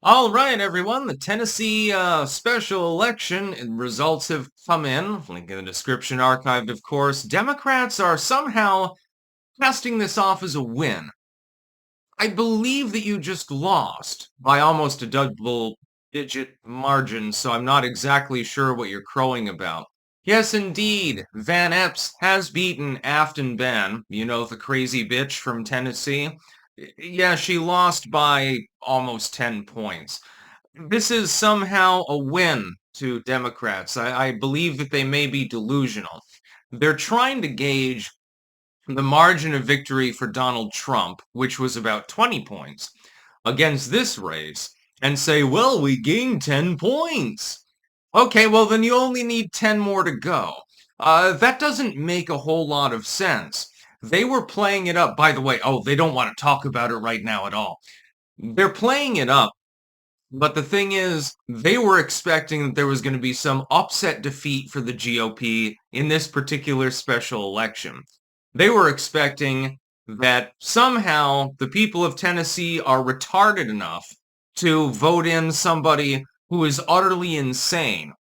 All right, everyone. The Tennessee special election results have come in. Link in the description archived, of course. Democrats are somehow casting this off as a win. I believe that you just lost by almost a double-digit margin, so I'm not exactly sure what you're crowing about. Yes, indeed, Van Epps has beaten Aftyn Behn, the crazy bitch from Tennessee. Yeah, she lost by almost 10 points. This is somehow a win to Democrats. I believe that they may be delusional. They're trying to gauge the margin of victory for Donald Trump, which was about 20 points, against this race, and say, well, we gained 10 points. Okay, well, then you only need 10 more to go. That doesn't make a whole lot of sense. They were playing it up, by the way. Oh, they don't want to talk about it right now at all. They're playing it up, but the thing is, they were expecting that there was going to be some upset defeat for the GOP in this particular special election. They were expecting that somehow the people of Tennessee are retarded enough to vote in somebody who is utterly insane.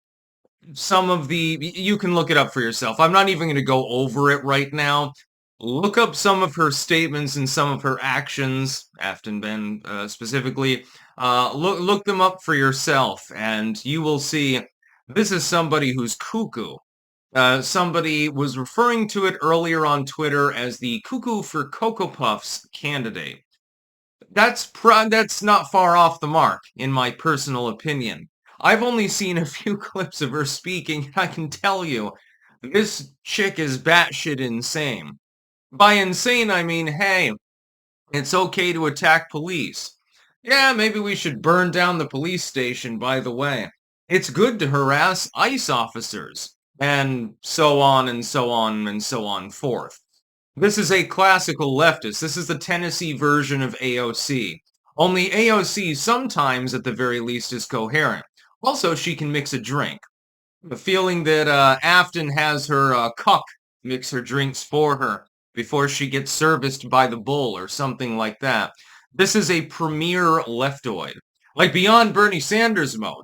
You can look it up for yourself. I'm not even going to go over it right now. Look up some of her statements and some of her actions, Aftyn Behn specifically. Look them up for yourself, and you will see this is somebody who's cuckoo. Somebody was referring to it earlier on Twitter as the Cuckoo for Cocoa Puffs candidate. That's not far off the mark, in my personal opinion. I've only seen a few clips of her speaking, and I can tell you, this chick is batshit insane. By insane, I mean, hey, it's okay to attack police. Yeah, maybe we should burn down the police station, by the way. It's good to harass ICE officers, and so on and so on and so on forth. This is a classical leftist. This is the Tennessee version of AOC. Only AOC sometimes, at the very least, is coherent. Also, she can mix a drink. The feeling that Aftyn has her cuck mix her drinks for her before she gets serviced by the bull or something like that. This is a premier leftoid. Like beyond Bernie Sanders mode.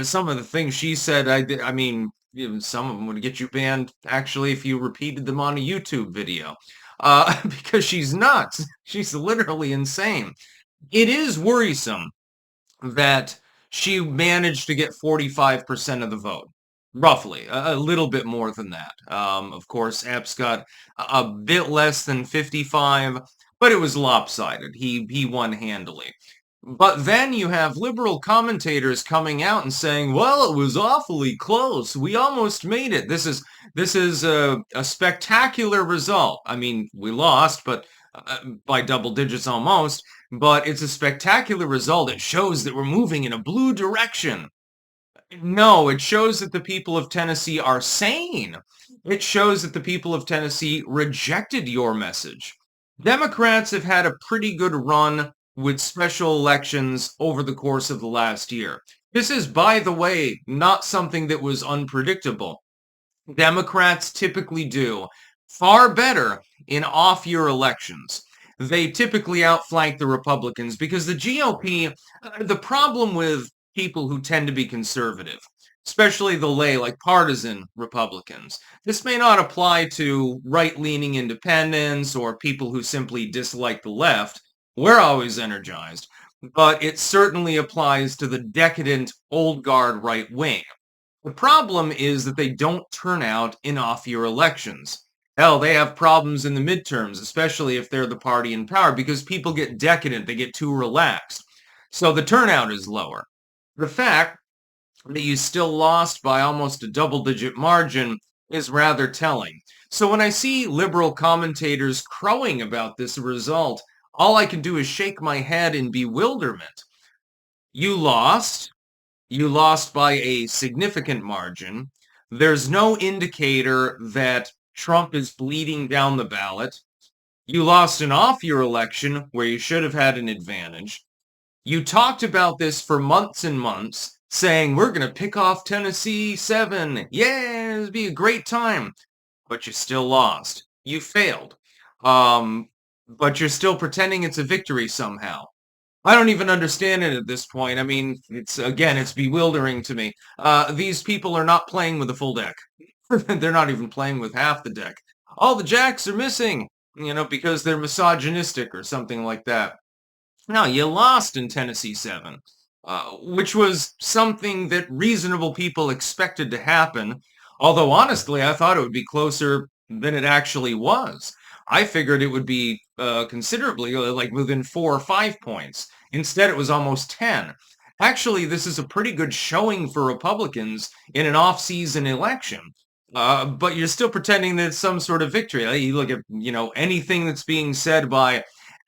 Some of the things she said, I mean, some of them would get you banned, actually, if you repeated them on a YouTube video. Because she's nuts. She's literally insane. It is worrisome that she managed to get 45% of the vote. Roughly, a little bit more than that. Of course, Epps got a bit less than 55, but it was lopsided. He won handily. But then you have liberal commentators coming out and saying, well, it was awfully close. We almost made it. This is a spectacular result. I mean, we lost, but by double digits almost, but it's a spectacular result. It shows that we're moving in a blue direction. No, it shows that the people of Tennessee are sane. It shows that the people of Tennessee rejected your message. Democrats have had a pretty good run with special elections over the course of the last year. This is, by the way, not something that was unpredictable. Democrats typically do far better in off-year elections. They typically outflank the Republicans because the GOP, the problem with people who tend to be conservative, especially the lay, like partisan Republicans. This may not apply to right-leaning independents or people who simply dislike the left. We're always energized. But it certainly applies to the decadent, old guard right wing. The problem is that they don't turn out in off-year elections. Hell, they have problems in the midterms, especially if they're the party in power, because people get decadent, they get too relaxed. So the turnout is lower. The fact that you still lost by almost a double-digit margin is rather telling. So when I see liberal commentators crowing about this result, all I can do is shake my head in bewilderment. You lost. You lost by a significant margin. There's no indicator that Trump is bleeding down the ballot. You lost an off-year election where you should have had an advantage. You talked about this for months and months, saying, we're going to pick off Tennessee 7. Yeah, it'll be a great time. But you still lost. You failed. But you're still pretending it's a victory somehow. I don't even understand it at this point. I mean, it's bewildering to me. These people are not playing with a full deck. They're not even playing with half the deck. All the jacks are missing, because they're misogynistic or something like that. No, you lost in Tennessee 7, which was something that reasonable people expected to happen. Although, honestly, I thought it would be closer than it actually was. I figured it would be considerably, like within 4 or 5 points. Instead, it was almost 10. Actually, this is a pretty good showing for Republicans in an off-season election. But you're still pretending that it's some sort of victory. You look at, anything that's being said by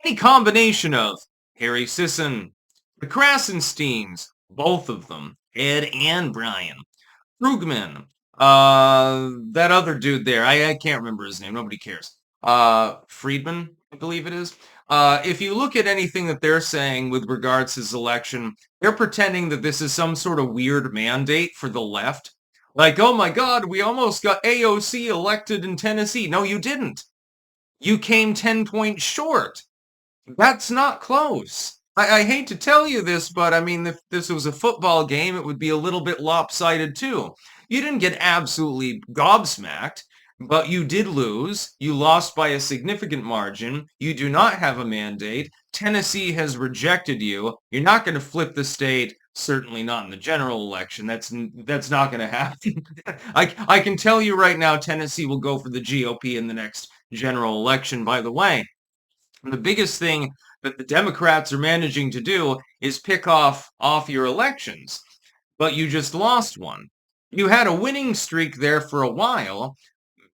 any combination of Harry Sisson, the Krasensteins, both of them, Ed and Brian, Krugman, that other dude there, I can't remember his name, nobody cares. Friedman, I believe it is. If you look at anything that they're saying with regards to his election, they're pretending that this is some sort of weird mandate for the left. Like, oh my God, we almost got AOC elected in Tennessee. No, you didn't. You came 10 points short. That's not close. I hate to tell you this, but I mean, if this was a football game, it would be a little bit lopsided too. You didn't get absolutely gobsmacked, but you did lose. You lost by a significant margin. You do not have a mandate. Tennessee has rejected you. You're not going to flip the state. Certainly not in the general election. That's not going to happen. I can tell you right now, Tennessee will go for the GOP in the next general election, by the way. And the biggest thing that the Democrats are managing to do is pick off your elections, but you just lost one. You had a winning streak there for a while,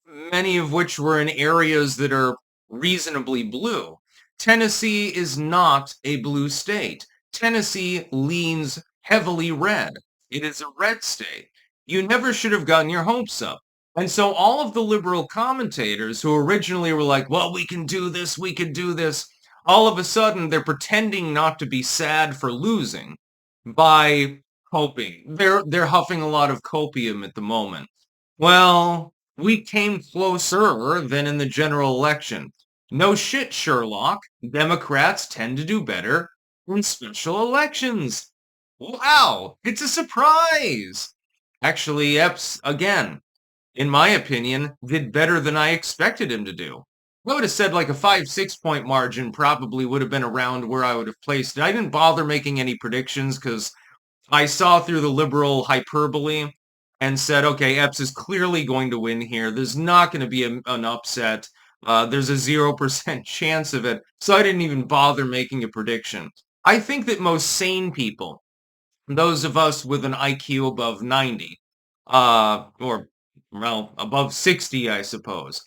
many of which were in areas that are reasonably blue. Tennessee is not a blue state. Tennessee leans heavily red. It is a red state. You never should have gotten your hopes up. And so all of the liberal commentators who originally were like, well, we can do this, we can do this, all of a sudden they're pretending not to be sad for losing by coping. They're huffing a lot of copium at the moment. Well, we came closer than in the general election. No shit, Sherlock. Democrats tend to do better in special elections. Wow, it's a surprise. Actually, Epps, again, in my opinion, did better than I expected him to do. I would have said like a 5-6 point margin probably would have been around where I would have placed it. I didn't bother making any predictions because I saw through the liberal hyperbole and said, okay, Epps is clearly going to win here. There's not going to be an upset. There's a 0% chance of it. So I didn't even bother making a prediction. I think that most sane people, those of us with an IQ above 90, or, well, above 60, I suppose,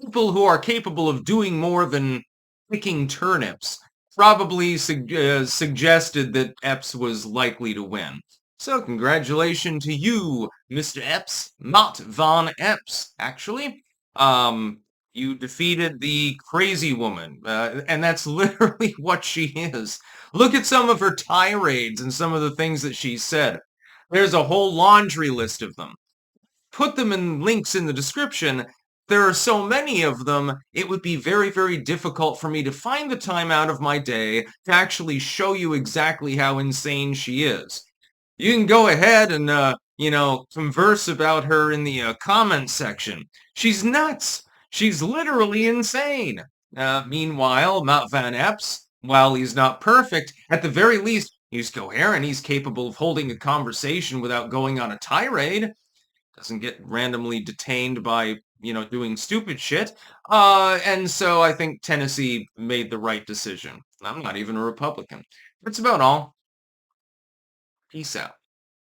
people who are capable of doing more than picking turnips, probably suggested that Epps was likely to win. So congratulations to you, Mr. Epps, not Von Epps, actually. Um, you defeated the crazy woman, and that's literally what she is. Look at some of her tirades and some of the things that she said. There's a whole laundry list of them. Put them in links in the description. There are so many of them, it would be very, very difficult for me to find the time out of my day to actually show you exactly how insane she is. You can go ahead and, converse about her in the comment section. She's nuts. She's literally insane. Meanwhile, Matt Van Epps, while he's not perfect, at the very least, he's coherent. He's capable of holding a conversation without going on a tirade. Doesn't get randomly detained by, doing stupid shit. And so I think Tennessee made the right decision. I'm not even a Republican. That's about all. Peace out.